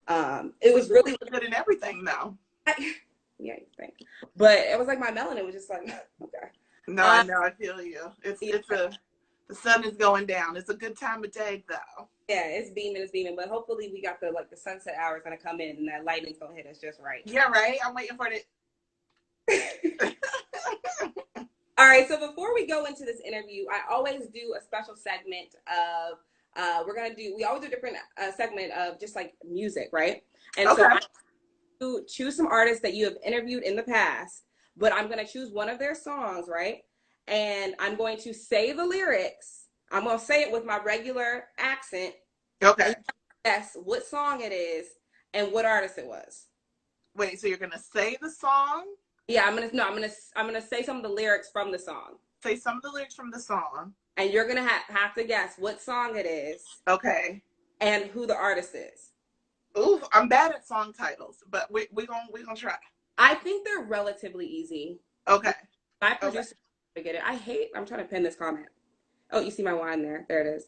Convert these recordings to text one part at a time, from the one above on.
It was really good in everything though. yeah, you think. But it was like my melanin was just like, okay. No, I know, I feel you. Yeah, The sun is going down. It's a good time of day though. yeah, it's beaming. But hopefully we got the sunset hours gonna come in and that lightning's gonna hit us just right. Yeah, right. I'm waiting for it. All right, so before we go into this interview, I always do a special segment of we always do a different segment of just like music, right? And Okay. so I choose some artists that you have interviewed in the past, but I'm going to choose one of their songs, right? And I'm going to say the lyrics. I'm going to say it with my regular accent. Okay. Guess what song it is and what artist it was. Wait, so you're going to say the song? Yeah, I'm gonna say some of the lyrics from the song. Say some of the lyrics from the song. And you're gonna have to guess what song it is. Okay. And who the artist is. Ooh, I'm bad at song titles, but we gonna try. I think they're relatively easy. Okay. My producer get it. I'm trying to pin this comment. Oh, you see my wine there. There it is.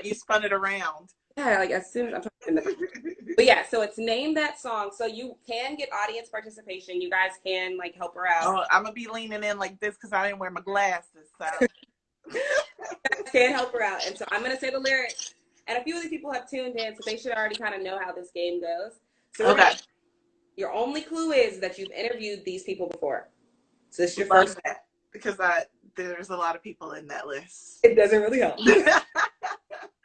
you spun it around. Yeah, like as soon as I'm trying to pin the But yeah, so it's Name That Song. So you can get audience participation. You guys can like help her out. Oh, I'm gonna be leaning in like this because I didn't wear my glasses. So you guys can help her out. And so I'm gonna say the lyrics. And a few of these people have tuned in, so they should already kind of know how this game goes. So okay. Your only clue is that you've interviewed these people before. So this is your Love first that, because there's a lot of people in that list. It doesn't really help.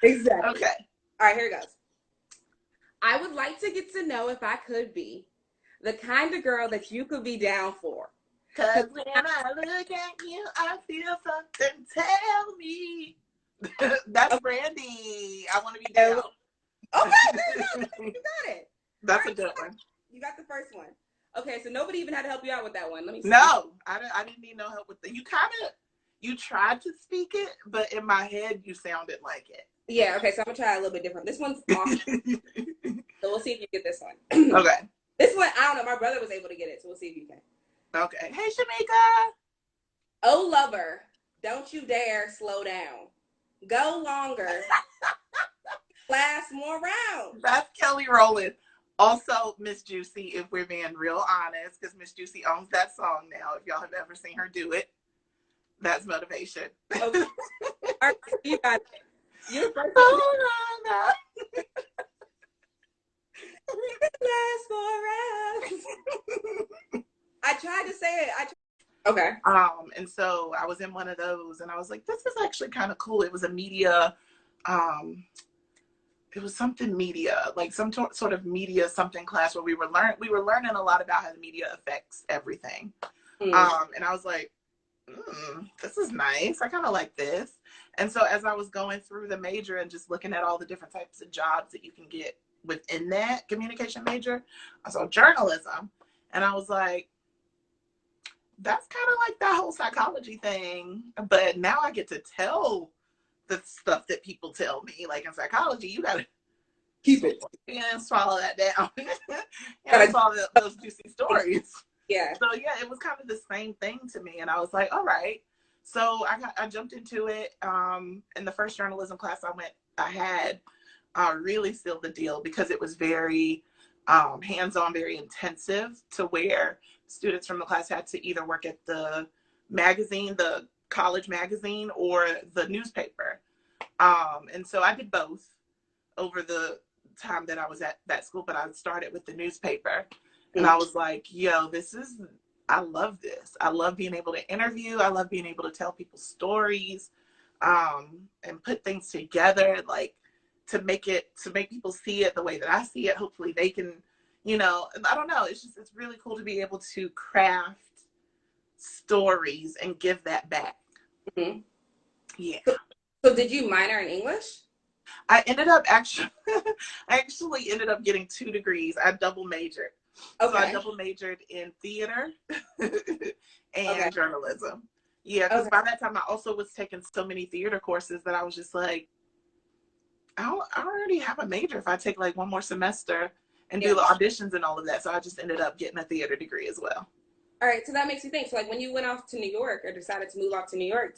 Exactly. Okay. All right, here it goes. I would like to get to know if I could be the kind of girl that you could be down for. Cause when I look at you, I feel something tell me. That's Brandy. I want to be down. Okay, there you go. You got it. That's a good one. You got the first one. Okay, so nobody even had to help you out with that one. Let me see. No, I didn't need no help with that. You tried to speak it, but in my head you sounded like it. Yeah, okay, so I'm gonna try a little bit different. This one's awesome. So we'll see if you get this one. Okay. This one, I don't know, my brother was able to get it, so we'll see if you can. Okay. Hey, Shamika. Oh, lover, don't you dare slow down. Go longer. Last more rounds. That's Kelly Rowland. Also, Miss Juicy, if we're being real honest, because Miss Juicy owns that song now. If y'all have ever seen her do it, that's motivation. Okay. All right, you got it. You're first. Oh, no. Last more rounds. I tried to say it. Okay. And so I was in one of those, and I was like, this is actually kind of cool. It was a media, it was something media, like some sort of media something class where we were learning a lot about how the media affects everything. And I was like, this is nice. I kind of like this. And so as I was going through the major and just looking at all the different types of jobs that you can get within that communication major, I saw journalism, and I was like, that's kind of like that whole psychology thing, but now I get to tell the stuff that people tell me. Like in psychology, you gotta keep it and swallow that down. And swallow those juicy stories. Yeah. So yeah, it was kind of the same thing to me, and I was like, all right. So I jumped into it. In the first journalism class I had really sealed the deal because it was very hands-on, very intensive, to where students from the class had to either work at the magazine, the college magazine, or the newspaper. And so I did both over the time that I was at that school, but I started with the newspaper. And I was like, yo, I love this. I love being able to interview. I love being able to tell people stories, and put things together, like to make people see it the way that I see it. Hopefully they can, I don't know. It's really cool to be able to craft stories and give that back. Mm-hmm. Yeah. So did you minor in English? I actually ended up getting 2 degrees. I double majored. Okay. So I double majored in theater and journalism. Yeah, because by that time I also was taking so many theater courses that I was just like, I already have a major if I take like one more semester and do the auditions and all of that. So I just ended up getting a theater degree as well. All right, so that makes me think. So like when you went off to New York or decided to move off to New York,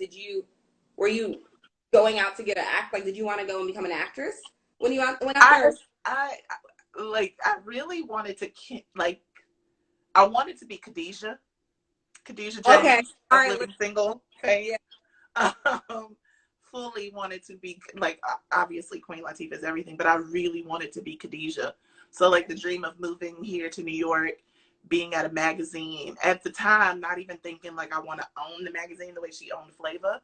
were you going out to get an act? Like, did you want to go and become an actress when you went out there? I really wanted to, like, I wanted to be Khadijah Okay. James All of right. Living Single fame. Yeah. Um, fully wanted to be, like, obviously Queen Latifah is everything, but I really wanted to be Khadijah. So, like, the dream of moving here to New York, being at a magazine at the time, not even thinking like I want to own the magazine the way she owned Flavor,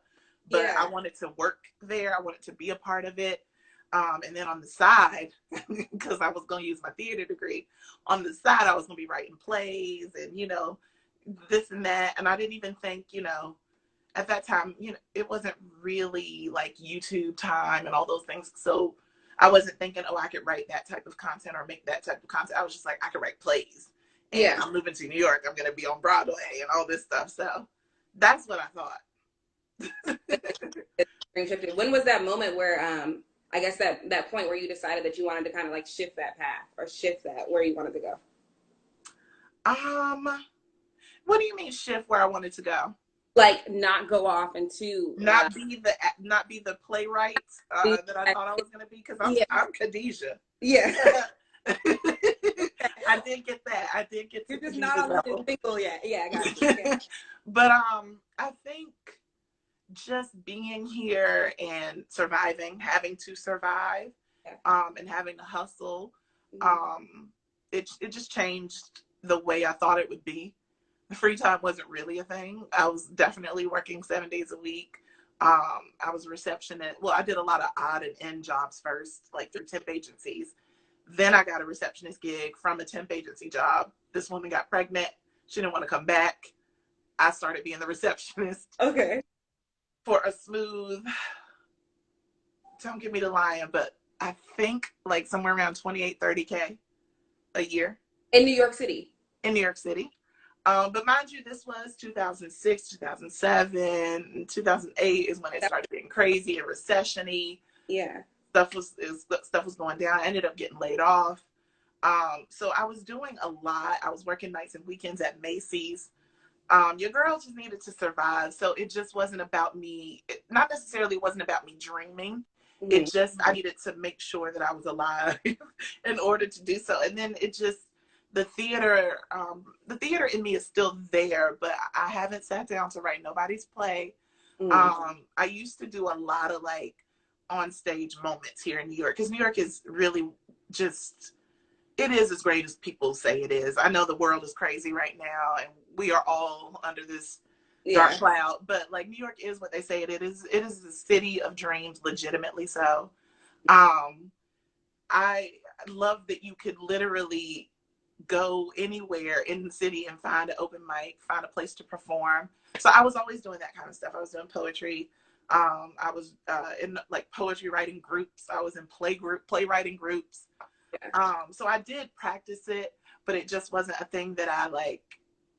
but Yeah. I wanted to work there. I wanted to be a part of it. And then on the side, because I was going to use my theater degree, on the side, I was going to be writing plays and, you know, this and that. And I didn't even think, you know, at that time, you know, it wasn't really like YouTube time and all those things. So I wasn't thinking, oh, I could write that type of content or make that type of content. I was just like, I could write plays. And Yeah. I'm moving to New York. I'm going to be on Broadway and all this stuff. So that's what I thought. When was that moment where, I guess that point where you decided that you wanted to kind of like shift that path or shift that where you wanted to go? What do you mean shift where I wanted to go? Like not go off into Not be the playwright that I thought I was going to be, because I'm Khadijah. Yeah. I did get that. I did get. You're just not on the single yet. Yeah, I got you. Yeah. But I think just being here and surviving, having to survive, and having to hustle, it just changed the way I thought it would be. The free time wasn't really a thing. I was definitely working 7 days a week. I was a receptionist. Well, I did a lot of odd and end jobs first, like through temp agencies. Then I got a receptionist gig from a temp agency job. This woman got pregnant. She didn't want to come back. I started being the receptionist. Okay. For a smooth, don't give me the lying, but I think like somewhere around 28, 30K a year. In New York City. In New York City. But mind you, this was 2006, 2007, 2008 is when it started getting crazy and recession-y. Yeah. Stuff was going down. I ended up getting laid off. So I was doing a lot. I was working nights and weekends at Macy's. Your girl just needed to survive. So it just wasn't about me. It not necessarily wasn't about me dreaming. Mm-hmm. It just, I needed to make sure that I was alive in order to do so. And then it just, the theater in me is still there, but I haven't sat down to write nobody's play. Mm-hmm. I used to do a lot of like on stage moments here in New York, because New York is really just, it is as great as people say it is. I know the world is crazy right now and we are all under this dark cloud, but like New York is what they say it is. It is the city of dreams, legitimately so. I love that you could literally go anywhere in the city and find an open mic, find a place to perform. So I was always doing that kind of stuff. I was doing poetry. I was in like poetry writing groups. I was in playwriting groups. So I did practice it, but it just wasn't a thing that I like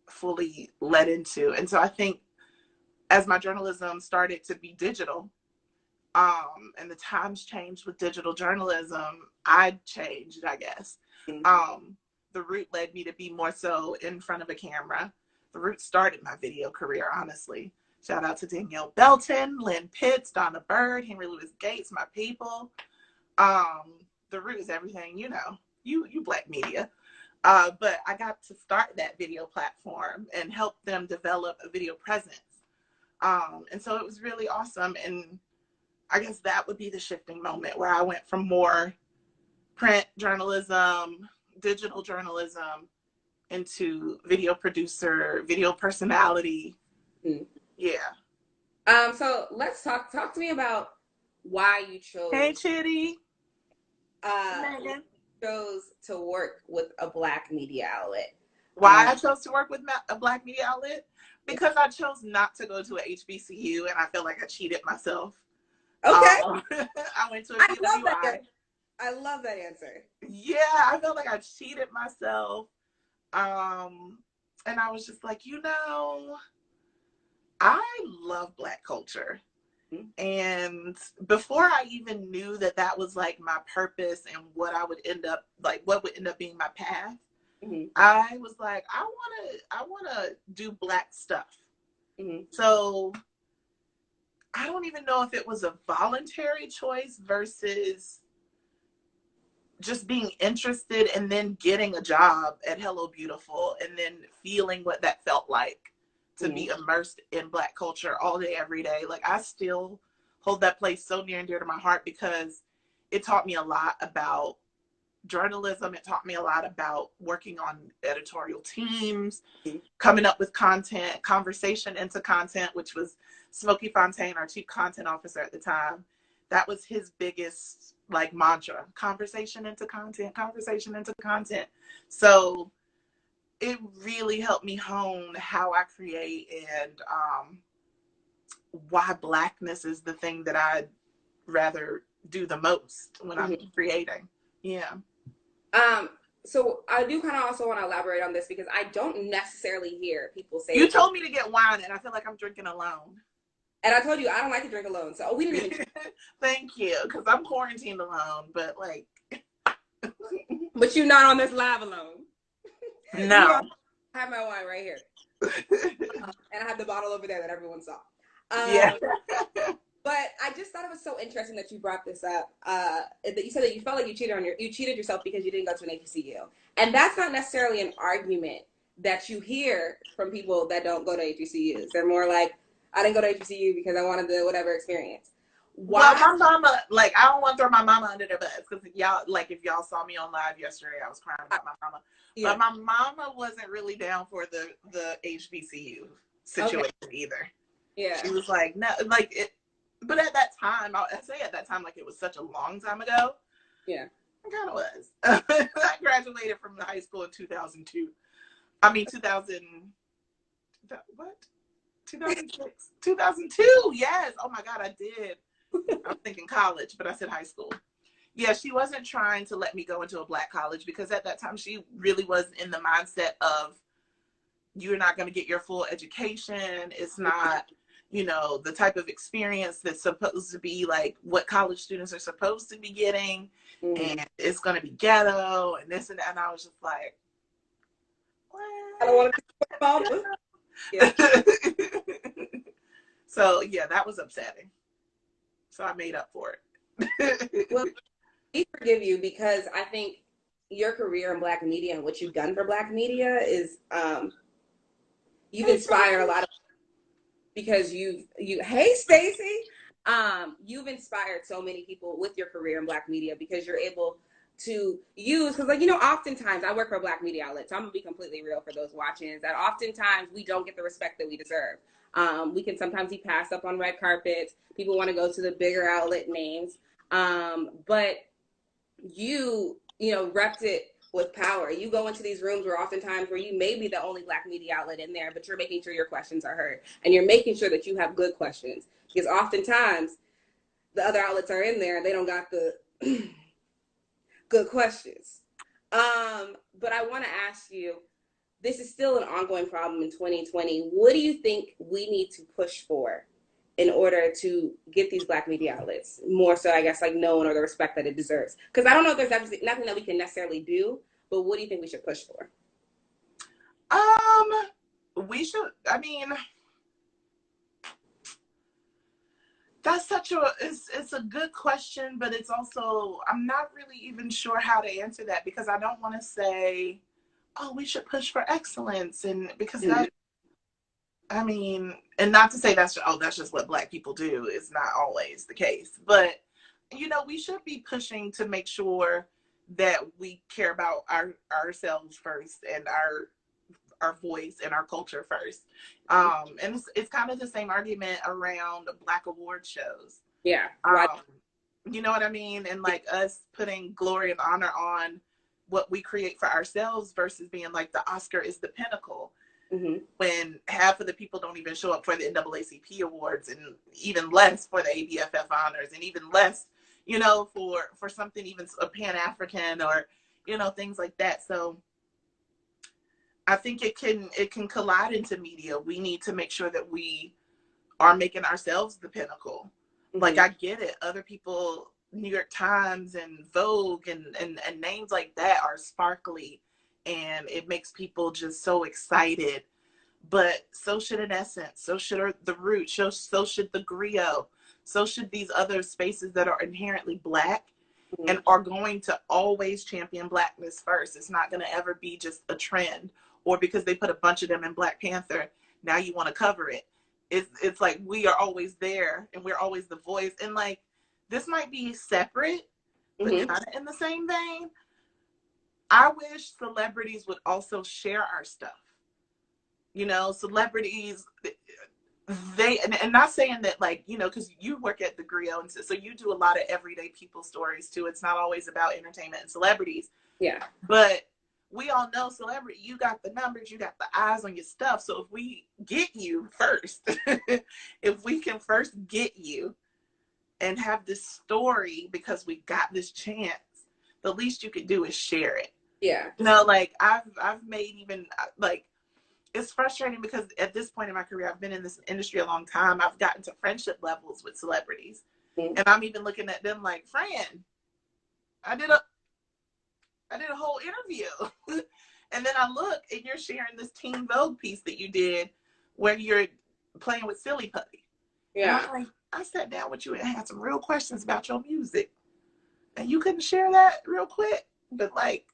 fully led into. And so I think as my journalism started to be digital, and the times changed with digital journalism, I changed, I guess. Mm-hmm. The route led me to be more so in front of a camera. The route started my video career, honestly. Shout out to Danielle Belton, Lynn Pitts, Donna Bird, Henry Louis Gates, my people. The route is everything, you know, you Black media. But I got to start that video platform and help them develop a video presence. And so it was really awesome. And I guess that would be the shifting moment where I went from more print journalism, digital journalism, into video producer, video personality. Mm-hmm. Yeah. So let's talk to me about why you chose. Hey, Chitty. Chose to work with a Black media outlet. Why I chose to work with a Black media outlet? Because I chose not to go to a HBCU, and I feel like I cheated myself. Okay. I went to a BWI. I love that answer. Yeah, I felt like I cheated myself. And I was just like, you know, I love Black culture. Mm-hmm. And before I even knew that that was like my purpose and what I would end up, like what would end up being my path, mm-hmm. I was like, I want to do Black stuff. Mm-hmm. So I don't even know if it was a voluntary choice versus just being interested and then getting a job at Hello Beautiful and then feeling what that felt like to be immersed in Black culture all day, every day. Like, I still hold that place so near and dear to my heart because it taught me a lot about journalism. It taught me a lot about working on editorial teams, coming up with content, conversation into content, which was Smokey Fontaine, our chief content officer at the time. That was his biggest like mantra: conversation into content, conversation into content. So it really helped me hone how I create and why Blackness is the thing that I'd rather do the most when I'm creating. Yeah. So I do kind of also want to elaborate on this because I don't necessarily hear people say. You told me to get wine, and I feel like I'm drinking alone. And I told you I don't like to drink alone, so we didn't even. Thank you, because I'm quarantined alone, but like. But you're not on this live alone. No. I have my wine right here, and I have the bottle over there that everyone saw. Yeah. But I just thought it was so interesting that you brought this up. That you said that you felt like you cheated yourself because you didn't go to an HBCU, and that's not necessarily an argument that you hear from people that don't go to HBCUs. They're more like, I didn't go to HBCU because I wanted the whatever experience. Why? Well, my mama, like, I don't want to throw my mama under the bus because y'all, like, if y'all saw me on live yesterday, I was crying about my mama. Yeah. But my mama wasn't really down for the HBCU situation either. Yeah. She was like, no, like it. But at that time, I say at that time, like it was such a long time ago. Yeah. It kind of was. I graduated from high school in 2002. I mean, 2000, what? 2006? 2002, yes. Oh my God, I did. I was thinking college, but I said high school. Yeah, she wasn't trying to let me go into a Black college because at that time, she really was in the mindset of, you're not going to get your full education. It's not, you know, the type of experience that's supposed to be like what college students are supposed to be getting. And it's going to be ghetto and this and that. And I was just like, what? I don't want to be yeah. So yeah, that was upsetting. So I made up for it. Well, I forgive you because I think your career in Black media and what you've done for Black media is, you've inspired a lot of, because hey Stacey, you've inspired so many people with your career in Black media because you're able to use, because like, you know, oftentimes I work for a Black media outlet, so I'm gonna be completely real for those watching, is that oftentimes we don't get the respect that we deserve. We can sometimes be passed up on red carpets. People want to go to the bigger outlet names, but you know, repped it with power. You go into these rooms where oftentimes where you may be the only Black media outlet in there, but you're making sure your questions are heard and you're making sure that you have good questions, because oftentimes the other outlets are in there and they don't got the good questions. But I want to ask you, this is still an ongoing problem in 2020. What do you think we need to push for in order to get these Black media outlets more so, I guess, like known or the respect that it deserves? Because I don't know if there's nothing that we can necessarily do, but what do you think we should push for? We should, I mean, that's it's a good question, but it's also, I'm not really even sure how to answer that because I don't want to say, oh, we should push for excellence. And because that, I mean, and not to say that's just what Black people do. It's not always the case, but you know, we should be pushing to make sure that we care about ourselves first and our voice and our culture first. And it's kind of the same argument around Black award shows. Yeah. You know what I mean? And like us putting glory and honor on what we create for ourselves versus being like the Oscar is the pinnacle. When half of the people don't even show up for the NAACP awards, and even less for the ABFF honors, and even less, you know, for something even a Pan-African or, you know, things like that. So I think it can collide into media. We need to make sure that we are making ourselves the pinnacle. Like, I get it. Other people, New York Times and Vogue and names like that are sparkly and it makes people just so excited. But so should An Essence, so should The Root, so should The Griot, so should these other spaces that are inherently Black and are going to always champion Blackness first. It's not going to ever be just a trend, or because they put a bunch of them in Black Panther, now you want to cover it. It's like we are always there and we're always the voice. And like, this might be separate, but kind of in the same vein. I wish celebrities would also share our stuff. You know, celebrities, and not saying that, like, you know, because you work at the Griot, and so you do a lot of everyday people stories too. It's not always about entertainment and celebrities. Yeah. But we all know celebrity, you got the numbers, you got the eyes on your stuff. So if we get you first, if we can first get you and have this story because we got this chance, the least you could do is share it. Yeah. You know, like I've made even, like, it's frustrating because at this point in my career, I've been in this industry a long time. I've gotten to friendship levels with celebrities. And I'm even looking at them like, friend, I did a whole interview. And then I look and you're sharing this Teen Vogue piece that you did where you're playing with Silly Putty. Yeah. And I'm like, I sat down with you and had some real questions about your music. And you couldn't share that real quick. But like,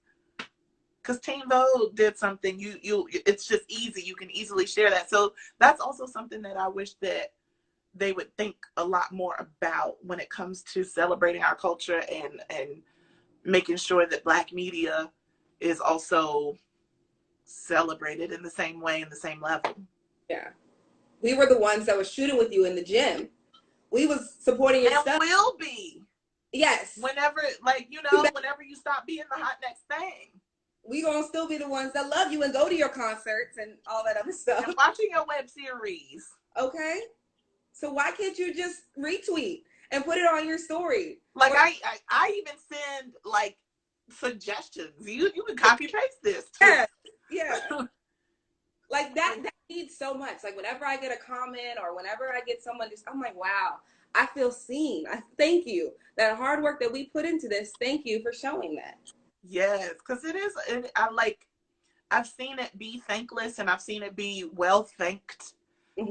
because Teen Vogue did something, it's just easy. You can easily share that. So that's also something that I wish that they would think a lot more about when it comes to celebrating our culture and making sure that Black media is also celebrated in the same way, in the same level. Yeah. We were the ones that were shooting with you in the gym. We was supporting your and stuff. Will be. Yes. Whenever, like, you know, whenever you stop being the hot next thing. We gonna still be the ones that love you and go to your concerts and all that other stuff. And watching your web series. Okay. So why can't you just retweet and put it on your story? Like, I even send, like, suggestions. You can copy paste this too. Yeah. Like that needs so much. Like whenever I get a comment or whenever I get someone just, I'm like, wow, I feel seen. I thank you. That hard work that we put into this, thank you for showing that. Yes, because it is, I've seen it be thankless and I've seen it be well thanked.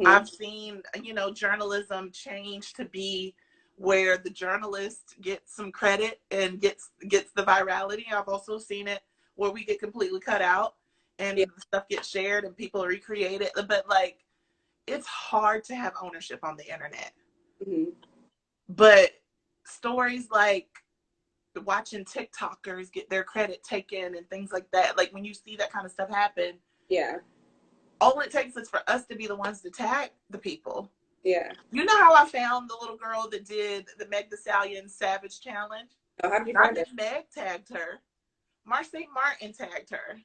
I've seen, you know, journalism change to be where the journalist gets some credit and gets the virality. I've also seen it where we get completely cut out and the stuff gets shared and people recreate it. But like, it's hard to have ownership on the internet. But stories like watching TikTokers get their credit taken and things like that, like when you see that kind of stuff happen, all it takes is for us to be the ones to tag the people. You know how I found the little girl that did the Meg Thee Stallion Savage Challenge? Oh, how did you find it? Meg tagged her. Mark St. Martin tagged her.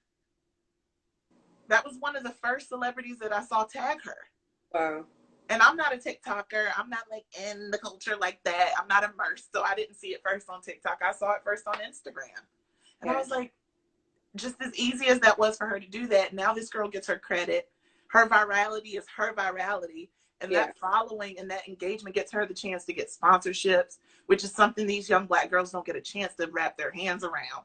That was one of the first celebrities that I saw tag her. Wow. And I'm not a TikToker. I'm not like in the culture like that. I'm not immersed. So I didn't see it first on TikTok. I saw it first on Instagram. And I was like, just as easy as that was for her to do that, now this girl gets her credit. Her virality is her virality. And that following and that engagement gets her the chance to get sponsorships, which is something these young Black girls don't get a chance to wrap their hands around.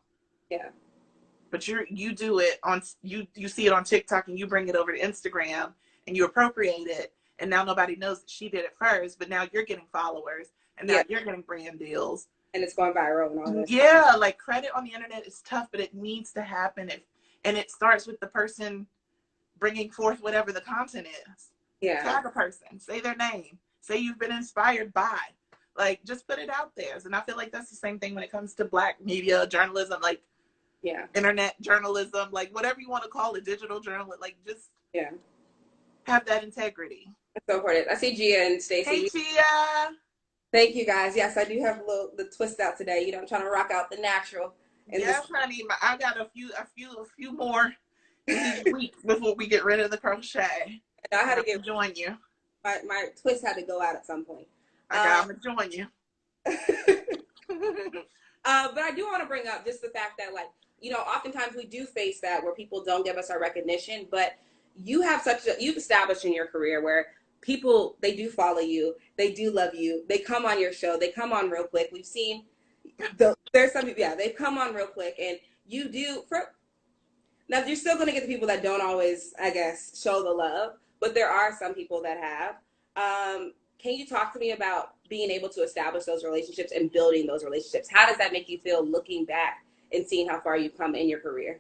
But you do it on, you see it on TikTok and you bring it over to Instagram and you appropriate it. And now nobody knows that she did it first, but now you're getting followers and now you're getting brand deals. And it's going viral and all this. Yeah, like credit on the internet is tough, but it needs to happen. And it starts with the person bringing forth whatever the content is. Tag a person, say their name, say you've been inspired by, like, just put it out there. And I feel like that's the same thing when it comes to Black media, journalism, like internet journalism, like whatever you want to call it, digital journalism, like just have that integrity. That's so important. I see Gia and Stacey. Hey, Gia. Thank you, guys. Yes, I do have the twist out today. You know, I'm trying to rock out the natural. Yes, honey. I got a few more weeks before we get rid of the crochet. I had to join you. My twist had to go out at some point. I'm gonna join you. But I do want to bring up just the fact that, like, you know, oftentimes we do face that where people don't give us our recognition, but you've established in your career where people, they do follow you, they do love you, they come on your show, they come on real quick. We've seen there's some people, they've come on real quick, and you do now you're still going to get the people that don't always, I guess, show the love, but there are some people that have. Can you talk to me about being able to establish those relationships and building those relationships? How does that make you feel looking back and seeing how far you've come in your career?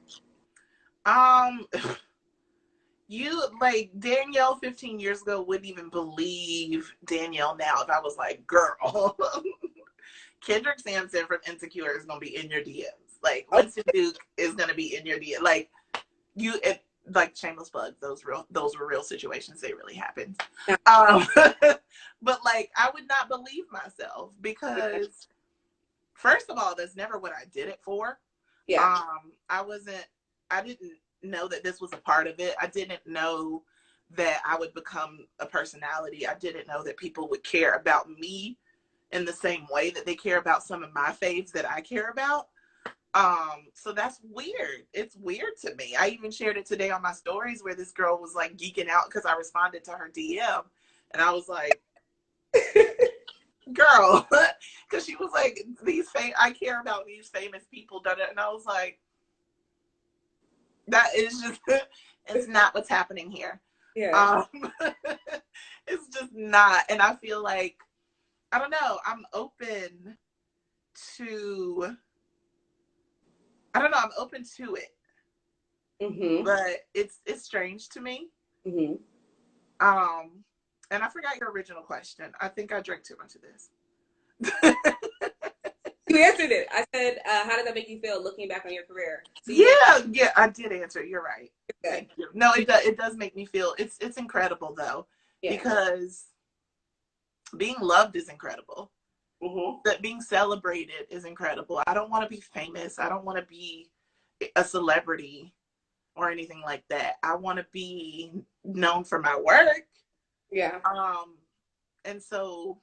You, like, Danielle 15 years ago wouldn't even believe Danielle now if I was like, girl, Kendrick Sampson from Insecure is going to be in your DMs. Like, Winston Duke is going to be in your DM. Like, like, shameless plug, those were real situations. They really happened. But, like, I would not believe myself because, first of all, that's never what I did it for. Yeah. I didn't know that this was a part of it. I didn't know that I would become a personality. I didn't know that people would care about me in the same way that they care about some of my faves that I care about. So that's weird. It's weird to me. I even shared it today on my stories where this girl was like geeking out because I responded to her DM, and I was like, girl, because she was like, I care about these famous people, and I was like, that is just, it's not what's happening here. Yeah. It's just not. And I feel like, I don't know, I'm open to it. Mm-hmm. But it's strange to me. Mm-hmm. And I forgot your original question. I think I drank too much of this. You answered it. I said, how does that make you feel looking back on your career? So yeah, I did answer. You're right. Okay. Thank you. No, it does make me feel, it's incredible though, because being loved is incredible. Mm-hmm. That being celebrated is incredible. I don't want to be famous. I don't want to be a celebrity or anything like that. I want to be known for my work. Yeah. And so,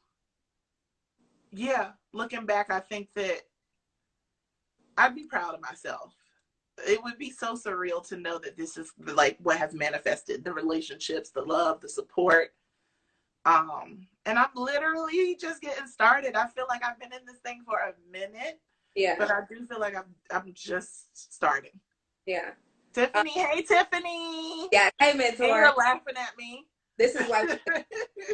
yeah, looking back, I think that I'd be proud of myself. It would be so surreal to know that this is like what has manifested, the relationships, the love, the support. And I'm literally just getting started. I feel like I've been in this thing for a minute. Yeah. But I do feel like I'm just starting. Yeah. Tiffany, hey Tiffany. Yeah, hey mentor. Hey, you're laughing at me. This is why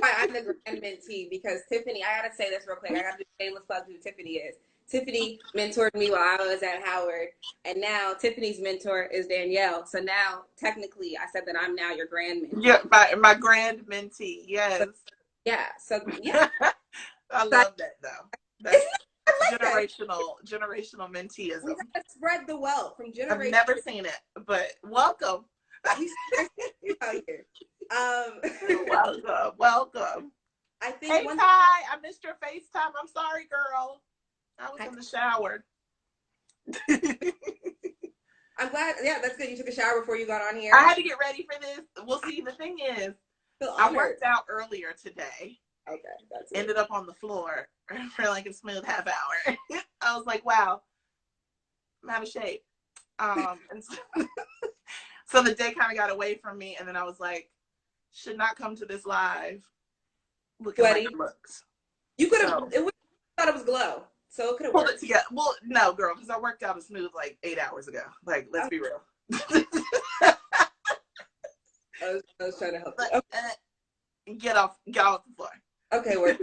I'm the grand mentee, because Tiffany, I gotta say this real quick. I gotta do shameless plug who Tiffany is. Tiffany mentored me while I was at Howard, and now Tiffany's mentor is Danielle. So now, technically, I said that I'm now your grand mentee. Yeah, my grand mentee. Yes. So yeah. I love that though. That's generational menteeism. We gotta spread the wealth from generation. I've never seen it, but welcome. Welcome. I think. Hey Ty, I missed your FaceTime. I'm sorry, girl. I was in the shower. I'm glad. Yeah, that's good. You took a shower before you got on here. I had to get ready for this. Well, see, the thing is, I worked out earlier today. Okay, that's it. Ended up on the floor for like a smooth half hour. I was like, wow, I'm out of shape. And so the day kind of got away from me, and then I was like, should not come to this live looking like it looks. You could have. Thought it was glow. So it could have pulled it together. Well, no, girl, because I worked out a smooth like 8 hours ago. Like, let's be real. I was trying to help. Okay. Get off the floor. Okay, we're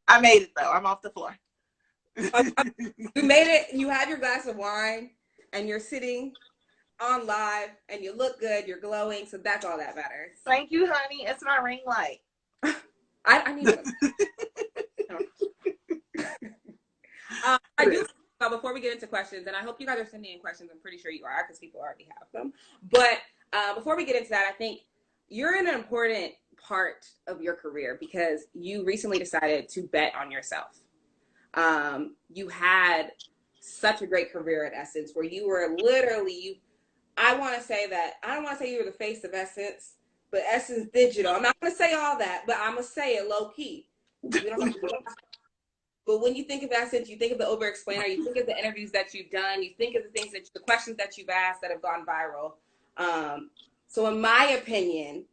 I made it though. I'm off the floor. You made it. You have your glass of wine, and you're sitting on live, and you look good. You're glowing, so that's all that matters. Thank you, honey. It's my ring light. I need them. I do. Before we get into questions, and I hope you guys are sending in questions. I'm pretty sure you are, because people already have them. But before we get into that, I think you're in an important part of your career because you recently decided to bet on yourself. You had such a great career at Essence where you were literally, I want to say that, I don't want to say you were the face of Essence, but Essence Digital. I'm not going to say all that, but I'm going to say it low key. But when you think of Essence, you think of the over-explainer, you think of the interviews that you've done, you think of the questions that you've asked that have gone viral. So in my opinion,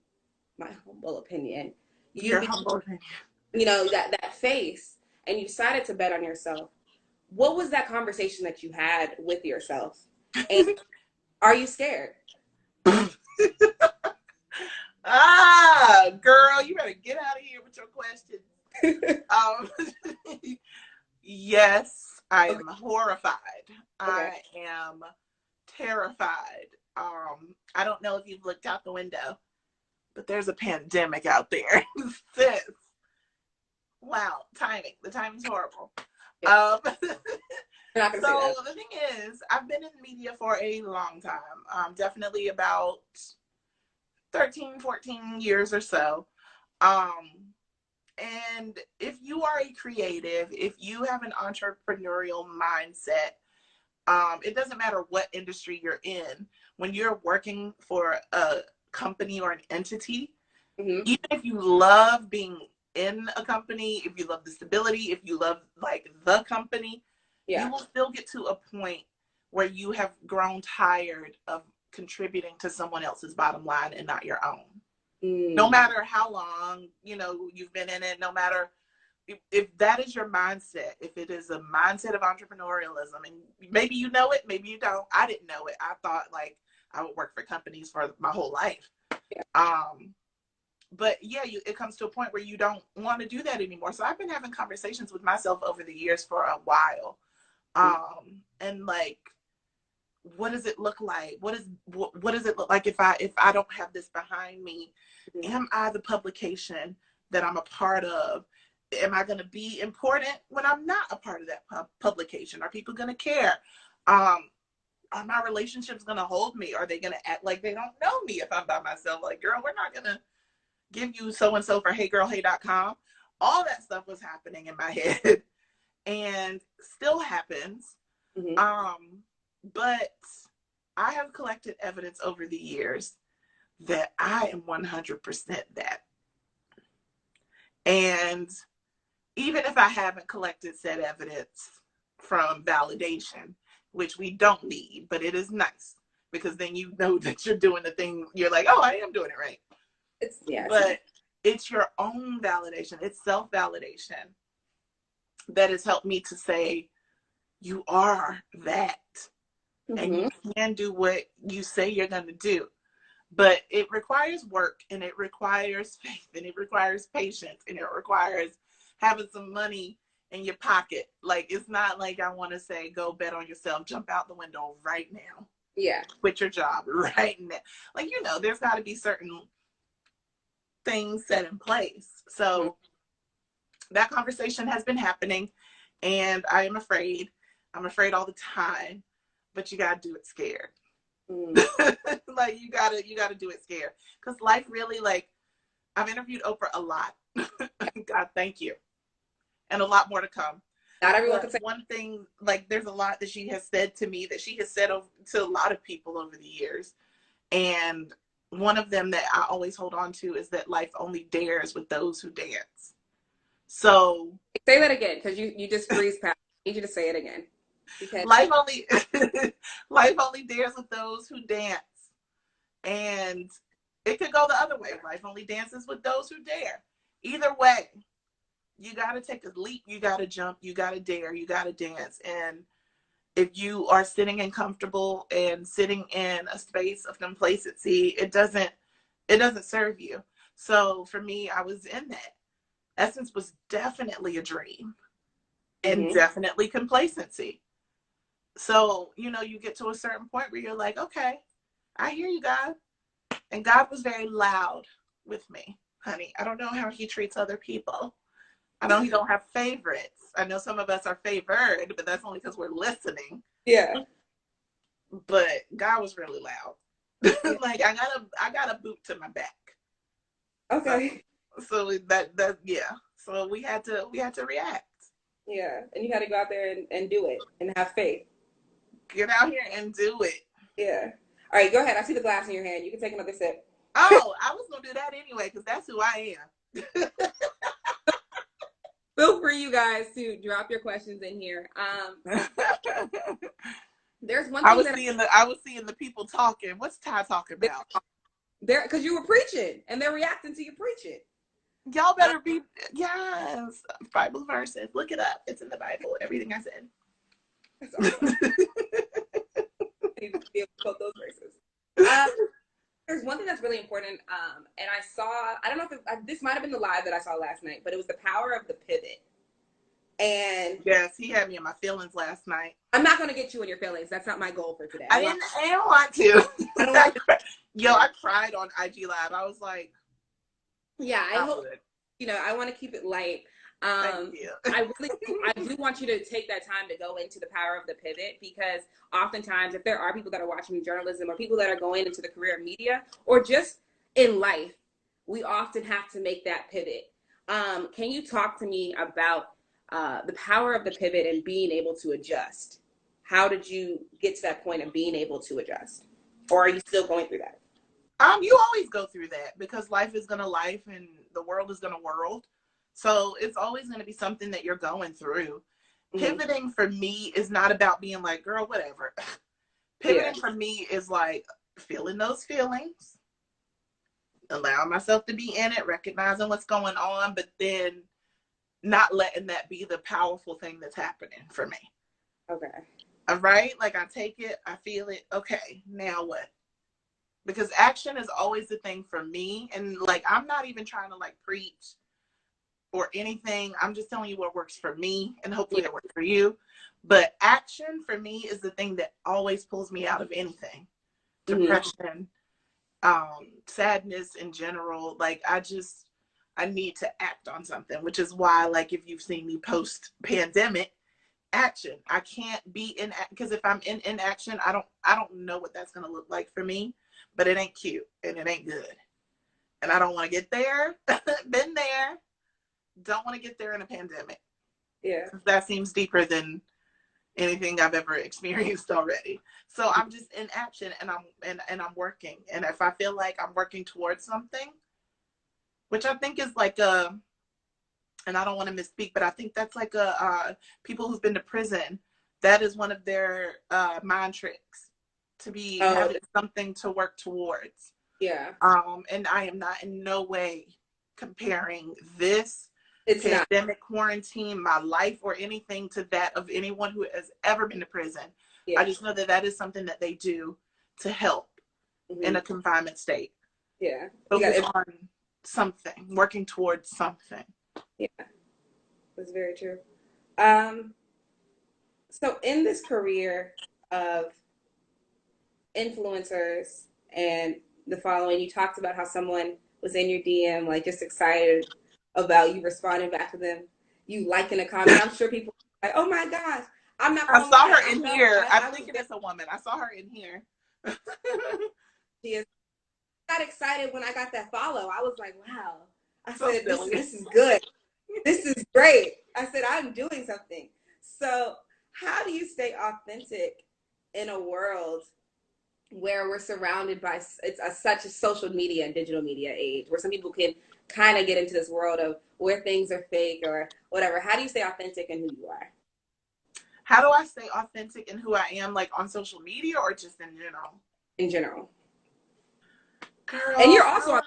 my humble opinion, you know, that face, and you decided to bet on yourself. What was that conversation that you had with yourself? And are you scared? Girl, you better get out of here with your questions. Yes, I Okay. am horrified. Okay. I am terrified. I don't know if you've looked out the window, but there's a pandemic out there. Sis. Wow, timing. The timing's horrible. Yeah. Um, I'm not gonna say so that. the thing is, I've been in media for a long time. Definitely about 13, 14 years or so. Um, and if you are a creative, if you have an entrepreneurial mindset, it doesn't matter what industry you're in. When you're working for a company or an entity, Mm-hmm. even if you love being in a company, if you love the stability, if you love like the company, you Yeah. will still get to a point where you have grown tired of contributing to someone else's bottom line and not your own. No Mm. matter how long, you've been in it, no matter if that is your mindset, if it is a mindset of entrepreneurialism, and maybe you know it, maybe you don't. I didn't know it. I thought like I would work for companies for my whole life. Yeah. But yeah, it comes to a point where you don't want to do that anymore. So I've been having conversations with myself over the years for a while. And like, what does it look like? What does it look like if I don't have this behind me? Mm-hmm. Am I the publication that I'm a part of? Am I going to be important when I'm not a part of that publication? Are people going to care? Are my relationships going to hold me? Are they going to act like they don't know me if I'm by myself? Like, girl, we're not going to give you so-and-so for heygirlhey.com. All that stuff was happening in my head and still happens. Mm-hmm. But I have collected evidence over the years that I am 100% that. And even if I haven't collected said evidence from validation, which we don't need, but it is nice because then you know that you're doing the thing. You're like, oh, I am doing it right. But it's your own validation. It's self-validation that has helped me to say, you are that. Mm-hmm. And you can do what you say you're going to do. But it requires work, and it requires faith, and it requires patience, and it requires having some money in your pocket. Like, it's not like I want to say, go bet on yourself, jump out the window right now. Yeah. Quit your job right now. Like, there's got to be certain things set in place. So that conversation has been happening, and I am afraid. I'm afraid all the time, but you got to do it scared. Like you gotta do it scared, because life really, like, I've interviewed Oprah a lot. God thank you, and a lot more to come. Not everyone can say one thing, like, there's a lot that she has said to me, that she has said to a lot of people over the years, and one of them that I always hold on to is that life only dares with those who dance. So say that again, because you just breezed past. I need you to say it again. Because life only life only dares with those who dance. And it could go the other way. Life only dances with those who dare. Either way, you got to take a leap. You got to jump. You got to dare. You got to dance. And if you are sitting and comfortable and sitting in a space of complacency, it doesn't serve you. So for me, I was in that. Essence was definitely a dream, and definitely complacency. So, you get to a certain point where you're like, okay, I hear you, God. And God was very loud with me, honey. I don't know how he treats other people. I know he don't have favorites. I know some of us are favored, but that's only because we're listening. Yeah. But God was really loud. Like, I got a boot to my back. Okay. So that yeah. So we had to react. Yeah. And you had to go out there and do it and have faith. Get out here and do it. Yeah. All right, go ahead. I see the glass in your hand. You can take another sip. Oh, I was gonna do that anyway, because that's who I am. Feel free, you guys, to drop your questions in here. There's one thing I was seeing the people talking. What's Ty talking about? There, because you were preaching, and they're reacting to you preaching. Y'all better be, yes, Bible verses. Look it up. It's in the Bible. Everything I said. That's awesome. I need to be able to quote those verses. there's one thing that's really important, and I don't know if this might have been the live that I saw last night, but it was the power of the pivot. And yes, he had me in my feelings last night. I'm not going to get you in your feelings. That's not my goal for today. I didn't want to. I don't want to. Yo, I cried on IG Live. I was like, yeah, I hope, I want to keep it light. Thank you. I do want you to take that time to go into the power of the pivot, because oftentimes if there are people that are watching journalism or people that are going into the career of media or just in life, we often have to make that pivot. Can you talk to me about the power of the pivot and being able to adjust? How did you get to that point of being able to adjust? Or are you still going through that? You always go through that because life is going to life and the world is going to world. So it's always going to be something that you're going through. Mm-hmm. Pivoting for me is not about being like, girl, whatever. Pivoting for me is like feeling those feelings, allowing myself to be in it, recognizing what's going on, but then not letting that be the powerful thing that's happening for me. Okay. All right? Like I take it, I feel it. Okay, now what? Because action is always the thing for me. And like, I'm not even trying to like preach or anything. I'm just telling you what works for me, and hopefully it works for you. But action for me is the thing that always pulls me out of anything. Mm-hmm. Depression, sadness in general. Like I need to act on something, which is why, like, if you've seen me post pandemic, action. I can't be in, because if I'm in inaction, I don't know what that's going to look like for me, but it ain't cute and it ain't good. And I don't want to get there. Been there. Don't want to get there in a pandemic. Yeah. That seems deeper than anything I've ever experienced already. So I'm just in action, and I'm working. And if I feel like I'm working towards something, which I think is like and I don't want to misspeak, but I think that's like people who've been to prison, that is one of their mind tricks, to be having something to work towards. Yeah. And I am not in no way comparing this pandemic quarantine, my life, or anything to that of anyone who has ever been to prison. Yeah. I just know that is something that they do to help in a confinement state. Yeah. Focus on something, working towards something. Yeah, that's very true. So in this career of influencers and the following, you talked about how someone was in your DM, like just excited about you responding back to them, you liking a comment. I'm sure people are like, oh my gosh, I'm not. I saw her in here. I'm thinking it's a woman. I saw her in here. She is. I got excited when I got that follow. I was like, wow. I said, this is good. This is great. I said, I'm doing something. So how do you stay authentic in a world where we're surrounded by such a social media and digital media age, where some people can kind of get into this world of where things are fake or whatever? How do you stay authentic in who you are? How do I stay authentic in who I am, like on social media or just in general? In general. Girl, and you're also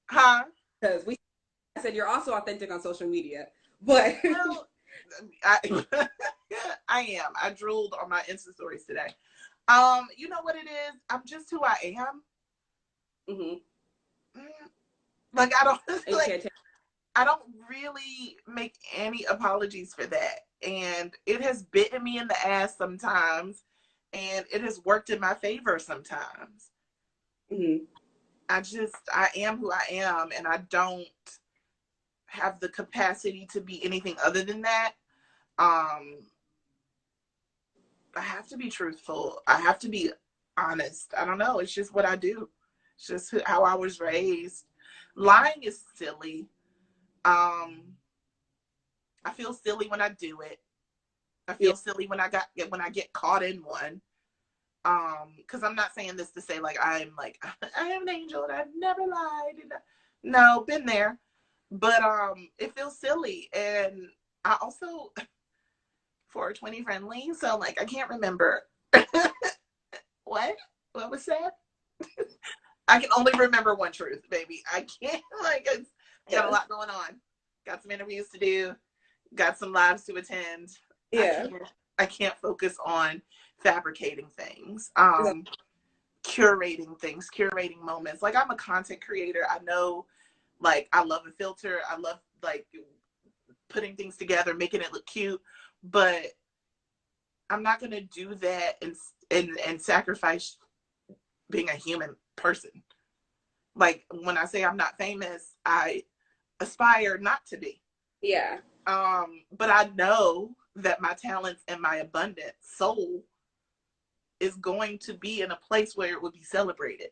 because I said you're also authentic on social media, but well, I am. I drooled on my Insta stories today. You know what it is? I'm just who I am. Mm-hmm. Like I don't really make any apologies for that, and it has bitten me in the ass sometimes, and it has worked in my favor sometimes. Mm-hmm. I am who I am, and I don't have the capacity to be anything other than that. I have to be truthful. I have to be honest. I don't know. It's just what I do. It's just how I was raised. Lying is silly. I feel silly when I do it. I feel silly when I get caught in one. Because I'm not saying this to say like I am an angel and I've never lied. No, been there. But it feels silly. And I also 420 friendly, so like I can't remember. What was that? I can only remember one truth, baby. I can't, it's got a lot going on. Got some interviews to do, got some lives to attend. Yeah. I can't focus on fabricating things. curating things, curating moments. Like, I'm a content creator. I know, like, I love a filter. I love, like, putting things together, making it look cute, but I'm not going to do that and sacrifice being a human person. Like, when I say I'm not famous, I aspire not to be. Yeah. But I know that my talents and my abundant soul is going to be in a place where it will be celebrated.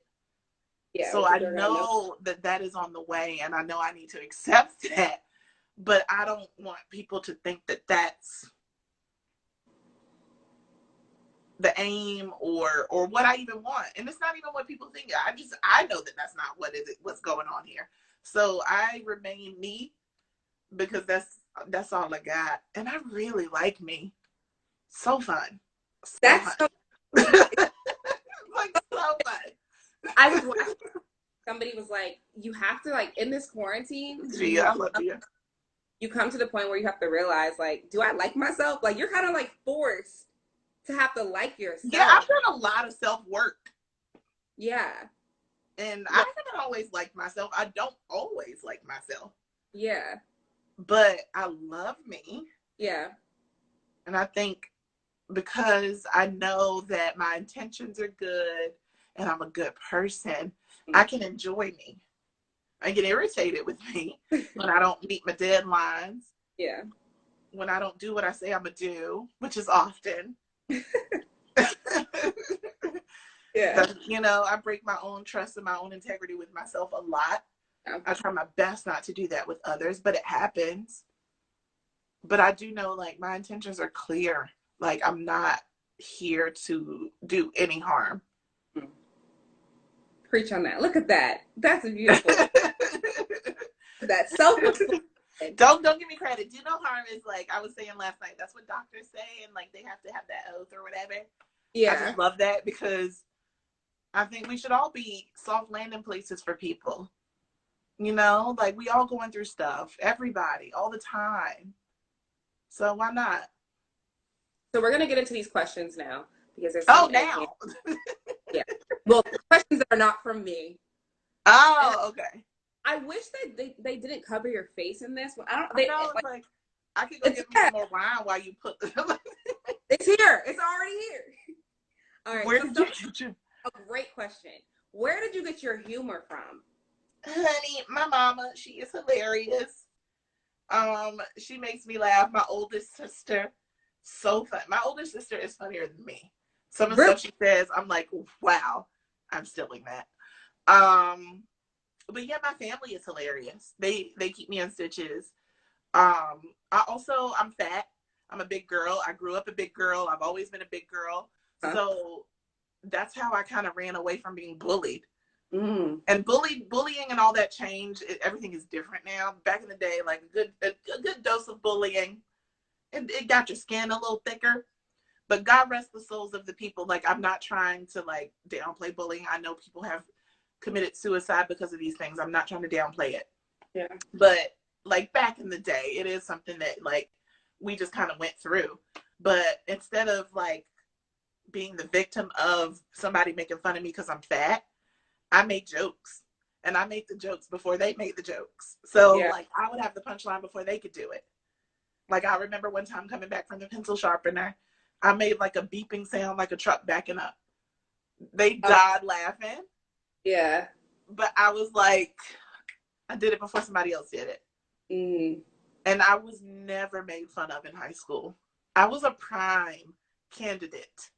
Yeah. So I know that that is on the way, and I know I need to accept that. But I don't want people to think that that's the aim or what I even want. And it's not even what people think. I know that that's not what's going on here. So I remain me, because that's all I got. And I really like me. So fun. So that's fun. So like, so fun. I was watching, somebody was like, you have to, like, in this quarantine, I love you. You come to the point where you have to realize, like, do I like myself? Like, you're kind of like forced to have to like yourself. Yeah, I've done a lot of self-work. Yeah. And I haven't always liked myself. I don't always like myself. Yeah. But I love me. Yeah. And I think because I know that my intentions are good and I'm a good person, I can enjoy me. I get irritated with me when I don't meet my deadlines. Yeah. When I don't do what I say I'm going to do, which is often. Yeah. So, you know, I break my own trust and my own integrity with myself a lot. Yeah. I try my best not to do that with others, but it happens. But I do know, like, my intentions are clear. Like, I'm not here to do any harm. Preach on that. Look at that. That's beautiful. That's self-reflection. Don't give me credit. Do no harm is, like I was saying last night. That's what doctors say, and like they have to have that oath or whatever. Yeah, I just love that, because I think we should all be soft landing places for people. You know, like, we all going through stuff. Everybody, all the time. So why not? So we're gonna get into these questions now, because there's now. Yeah. Well, questions that are not from me. Oh, okay. I wish that they didn't cover your face in this one. I know, it's like I could go get me some more wine while you put. It's here. It's already here. All right. Where did you get your? A great question. Where did you get your humor from? Honey, my mama, she is hilarious. She makes me laugh. My oldest sister, so fun. My oldest sister is funnier than me. Some of the stuff she says, I'm like, wow, I'm stealing that. But yeah, my family is hilarious. They keep me in stitches. I'm fat. I'm a big girl. I grew up a big girl. I've always been a big girl. Huh? So that's how I kind of ran away from being bullied. Mm. And bullying and all that changed. Everything is different now. Back in the day, like a good dose of bullying, and it got your skin a little thicker. But God rest the souls of the people. Like, I'm not trying to, like, downplay bullying. I know people have committed suicide because of these things. I'm not trying to downplay it. Yeah. But, like, back in the day, it is something that, like, we just kind of went through. But instead of, like, being the victim of somebody making fun of me because I'm fat, I made jokes. And I made the jokes before they made the jokes. So, like, I would have the punchline before they could do it. Like, I remember one time coming back from the pencil sharpener, I made, like, a beeping sound like a truck backing up. They died laughing. Yeah. But I was like, I did it before somebody else did it. Mm. And I was never made fun of in high school. I was a prime candidate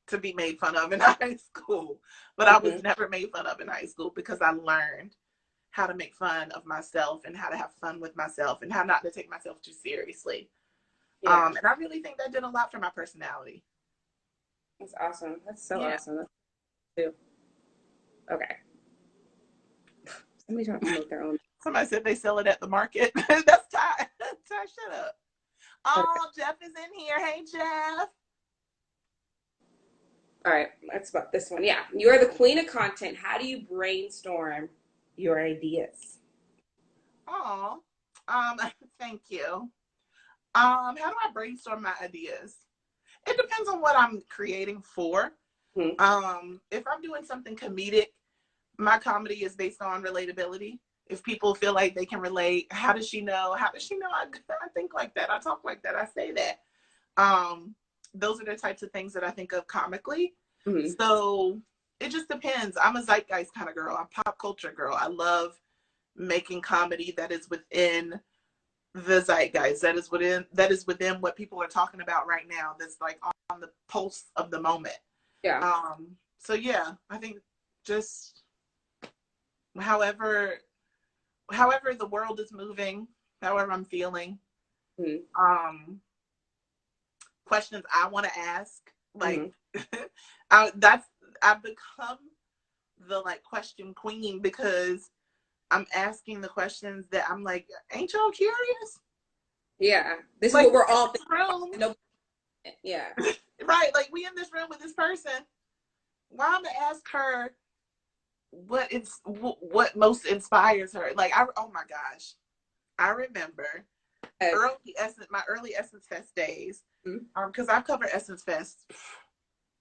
to be made fun of in high school. But I was never made fun of in high school because I learned how to make fun of myself and how to have fun with myself and how not to take myself too seriously. Yeah. And I really think that did a lot for my personality. That's awesome. That's so awesome. That's too. Okay. Somebody trying to promote their own. Somebody said they sell it at the market. That's Ty. Ty, shut up. Oh, okay. Jeff is in here. Hey, Jeff. All right. That's about this one. Yeah. You are the queen of content. How do you brainstorm your ideas? Oh, thank you. How do I brainstorm my ideas? It depends on what I'm creating for. If I'm doing something comedic, my comedy is based on relatability. If people feel like they can relate, how does she know? How does she know I think like that? I talk like that. I say that. Those are the types of things that I think of comically. So it just depends. I'm a zeitgeist kind of girl. I'm a pop culture girl. I love making comedy that is within the zeitgeist, that is within what people are talking about right now, that's like on the pulse of the moment. So yeah, I think just however the world is moving, however I'm feeling, questions I want to ask, like I've become the like question queen, because I'm asking the questions that I'm like, ain't y'all curious? Yeah, this like, is what we're all room. No, yeah. Right, like we in this room with this person. Why I'm gonna ask her what most inspires her? Like, oh my gosh, I remember my early Essence Fest days, because I've covered Essence Fest,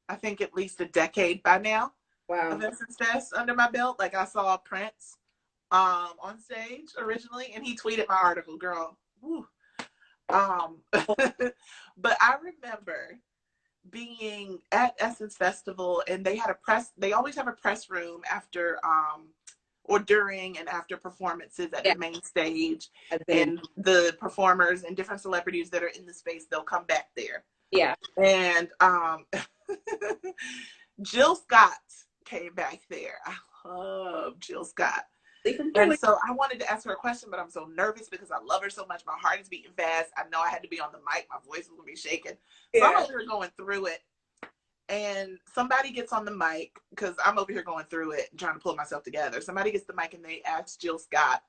I think at least a decade by now. Wow. Of Essence Fest under my belt. Like, I saw Prince on stage originally, and he tweeted my article, girl. Woo. But I remember being at Essence Festival, and they always have a press room after or during and after performances at the main stage, and the performers and different celebrities that are in the space, they'll come back there. And Jill Scott came back there. I love Jill Scott. And so I wanted to ask her a question, but I'm so nervous because I love her so much. My heart is beating fast. I know I had to be on the mic. My voice was going to be shaking. So I'm over here going through it. And somebody gets on the mic, because I'm over here going through it and trying to pull myself together. Somebody gets the mic and they ask Jill Scott,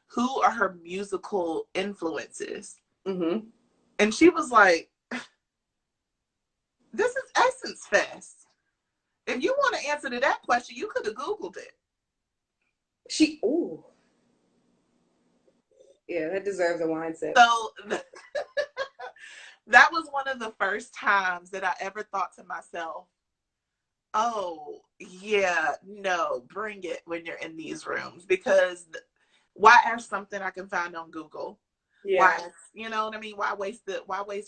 who are her musical influences? And she was like, this is Essence Fest. If you want to answer to that question, you could have Googled it. Yeah, that deserves a mindset. So that was one of the first times that I ever thought to myself, oh, yeah, no, bring it when you're in these rooms, because why ask something I can find on Google? Why, you know what I mean? Why waste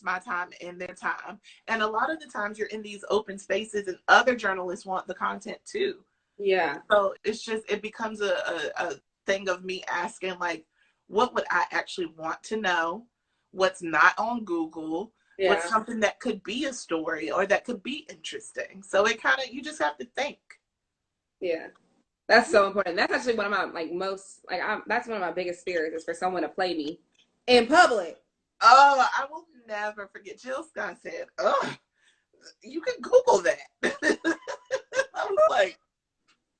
my time and their time? And a lot of the times you're in these open spaces and other journalists want the content too. So it becomes a thing of me asking, like, what would I actually want to know? What's not on Google? What's something that could be a story or that could be interesting? So it kind of, you just have to think. That's so important. That's actually one of my that's one of my biggest fears, is for someone to play me in public. Oh, I will never forget. Jill Scott said, "Oh, you can Google that." I was like,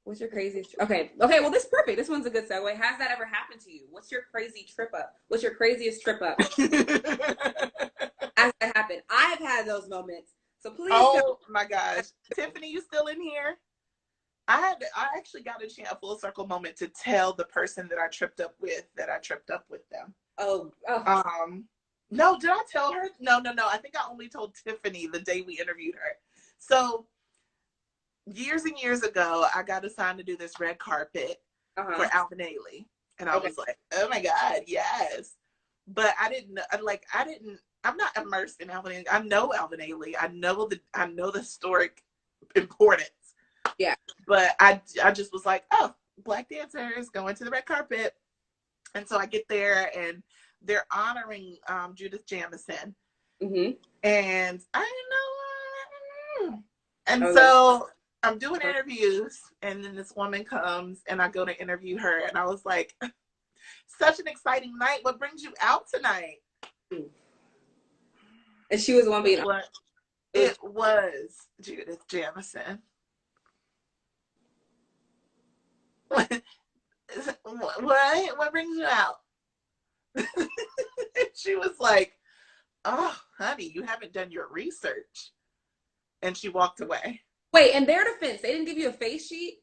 "What's your craziest?" Okay. Well, this is perfect. This one's a good segue. Has that ever happened to you? What's your crazy trip up? What's your craziest trip up? Has that happened? I've had those moments. So please. Oh my gosh, Tiffany, you still in here? I actually got a full circle moment to tell the person that I tripped up with them. No, did I tell her? No. I think I only told Tiffany the day we interviewed her. So years and years ago, I got assigned to do this red carpet for Alvin Ailey. And I was like, oh my God, yes. But I'm not immersed in Alvin Ailey. I know Alvin Ailey. I know the historic importance. But I just was like, oh, Black dancers going to the red carpet. And so I get there and they're honoring Judith Jamison. And I didn't know. And so I'm doing interviews, and then this woman comes and I go to interview her, and I was like, such an exciting night. What brings you out tonight? And she was the one being it was Judith Jamison. What brings you out? She was like, oh, honey, you haven't done your research. And she walked away. Wait, in their defense, they didn't give you a face sheet?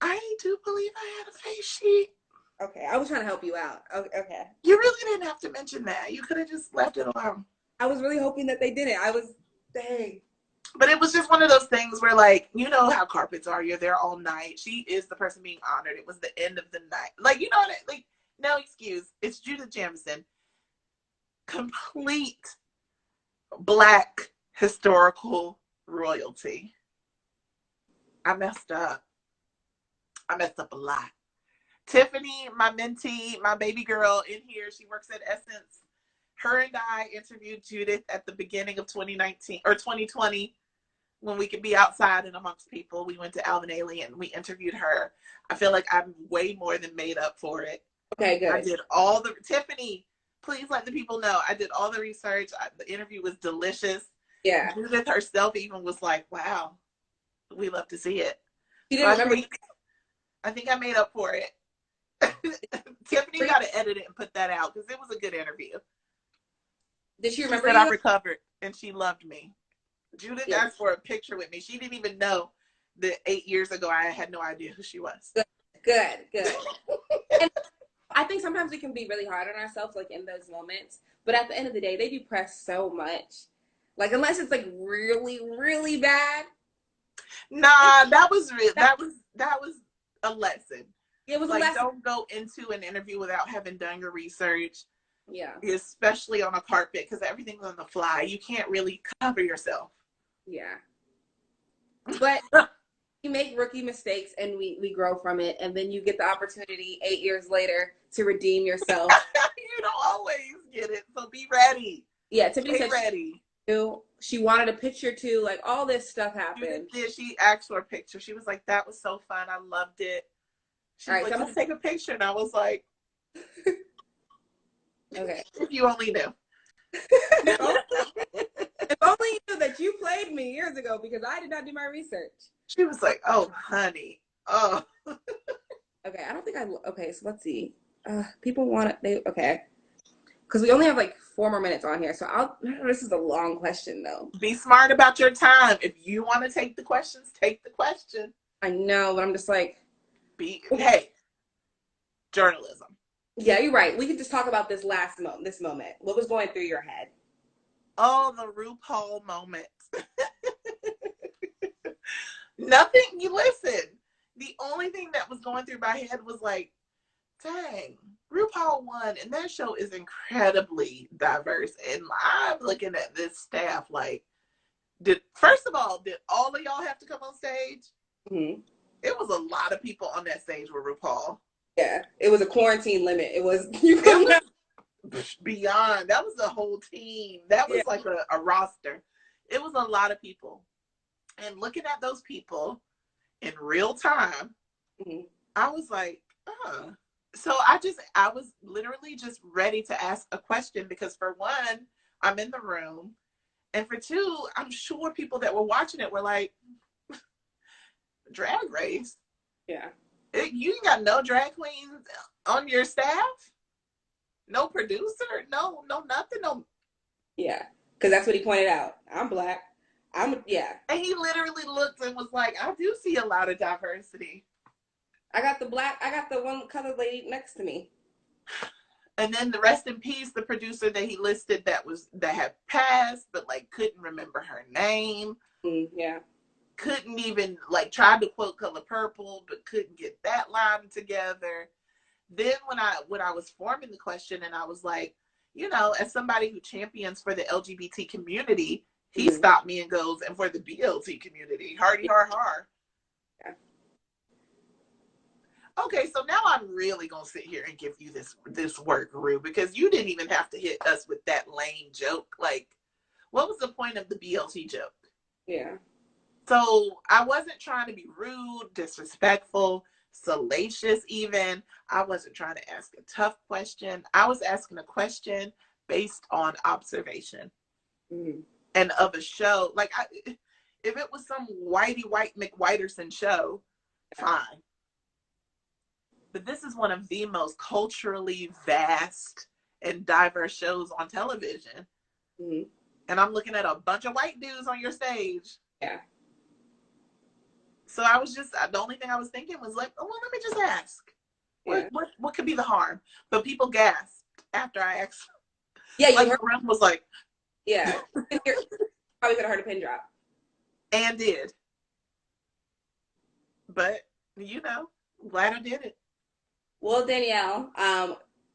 I do believe I had a face sheet. Okay, I was trying to help you out. Okay. You really didn't have to mention that. You could have just left it alone. I was really hoping that they didn't. Dang. But it was just one of those things where, like, you know how carpets are. You're there all night. She is the person being honored. It was the end of the night. Like, you know what like, no excuse. It's Judith Jamison. Complete Black historical royalty. I messed up. I messed up a lot. Tiffany, my mentee, my baby girl in here, she works at Essence. Her and I interviewed Judith at the beginning of 2019 or 2020 when we could be outside and amongst people. We went to Alvin Ailey and we interviewed her. I feel like I'm way more than made up for it. Okay, good. I did all the, Tiffany, please let the people know. I did all the research. The interview was delicious. Yeah. Judith herself even was like, wow, we love to see it. She didn't remember. I think I made up for it. Tiffany got to edit it and put that out because it was a good interview. Did she remember? She said I recovered and she loved me. Judith asked for a picture with me. She didn't even know that 8 years ago I had no idea who she was. Good. And I think sometimes we can be really hard on ourselves, like in those moments. But at the end of the day, they do press so much. Like unless it's like really, really bad. Nah, that was a lesson. It was like, a lesson. Don't go into an interview without having done your research. Yeah. Especially on a carpet because everything's on the fly. You can't really cover yourself. Yeah. But you make rookie mistakes and we grow from it. And then you get the opportunity 8 years later to redeem yourself. You don't always get it. So be ready. Yeah. Tiffany said ready. She wanted a picture too. Like all this stuff happened. She asked for a picture. She was like, that was so fun. I loved it. She was like, let's take a picture. And I was like, okay. If you only knew. If only you knew that you played me years ago because I did not do my research. She was like, oh, honey. Oh. Okay, I don't think okay, so let's see. People want it. Okay. Because we only have like 4 more minutes on here. So this is a long question though. Be smart about your time. If you want to take the questions, take the question. I know, but I'm just like. Hey, journalism. Yeah, you're right. We could just talk about this this moment. What was going through your head? Oh, the RuPaul moment. Nothing. You listen. The only thing that was going through my head was like, dang, RuPaul won, and that show is incredibly diverse. And I'm looking at this staff like, first of all, did all of y'all have to come on stage? Mm-hmm. It was a lot of people on that stage with RuPaul. Yeah, it was a quarantine limit. It was beyond. That was the whole team. That was like a roster. It was a lot of people. And looking at those people in real time, mm-hmm. I was like, So I was literally just ready to ask a question because for one, I'm in the room. And for two, I'm sure people that were watching it were like, Drag Race? Yeah. You ain't got no drag queens on your staff? No producer? No nothing? No. Yeah, because that's what he pointed out. I'm Black. Yeah. And he literally looked and was like, I do see a lot of diversity. I got the one colored lady next to me. And then the rest in peace, the producer that he listed that had passed, but like couldn't remember her name. Yeah. Couldn't even tried to quote Color Purple, but couldn't get that line together. Then when I was forming the question and I was like, as somebody who champions for the LGBT community, he stopped me and goes, and for the BLT community, hardy har har. Yeah. Okay, so now I'm really gonna sit here and give you this work, Ru, because you didn't even have to hit us with that lame joke. Like, what was the point of the BLT joke? Yeah. So I wasn't trying to be rude, disrespectful, salacious even. I wasn't trying to ask a tough question. I was asking a question based on observation and of a show. Like, if it was some White McWhiterson show, fine. But this is one of the most culturally vast and diverse shows on television. Mm-hmm. And I'm looking at a bunch of white dudes on your stage. Yeah. So I was just, the only thing I was thinking was like, oh, well, let me just ask. What could be the harm? But people gasped after I asked. Yeah, like, the room was like. Yeah. Probably could have heard a pin drop. and did. But, you know, glad I did it. Well, Danielle,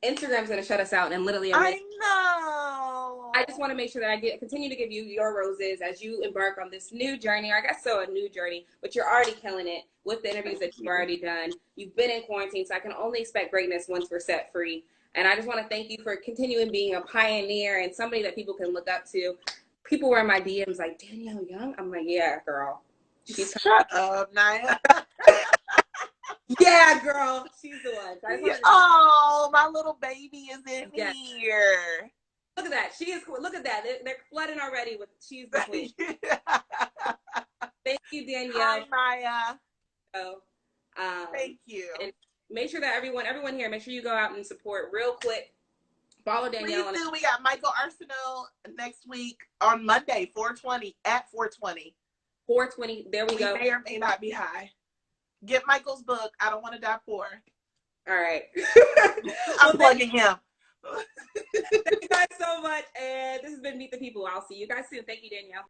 Instagram's going to shut us out in literally a minute. I know. I just want to make sure that I continue to give you your roses as you embark on this new journey, or I guess so, a new journey, but you're already killing it with the interviews that you've already done. You've been in quarantine, so I can only expect greatness once we're set free. And I just want to thank you for continuing being a pioneer and somebody that people can look up to. People were in my DMs like, Danielle Young? I'm like, yeah, girl. Shut up, Naya. Yeah, girl. She's the one. So oh, my little baby is in here. Look at that. She is cool. Look at that. They're flooding already with she's the queen. Thank you, Danielle. Hi, Maya. So, thank you. And make sure that everyone here, make sure you go out and support real quick. Follow Danielle. Please do. We got Michael Arsenal next week on Monday, 420 at 420. 420. There we go. We may or may not be high. Get Michael's book. I Don't Want to Die Poor. All right. I'm plugging him. Thank you guys so much. And this has been Meet the People. I'll see you guys soon. Thank you, Danielle.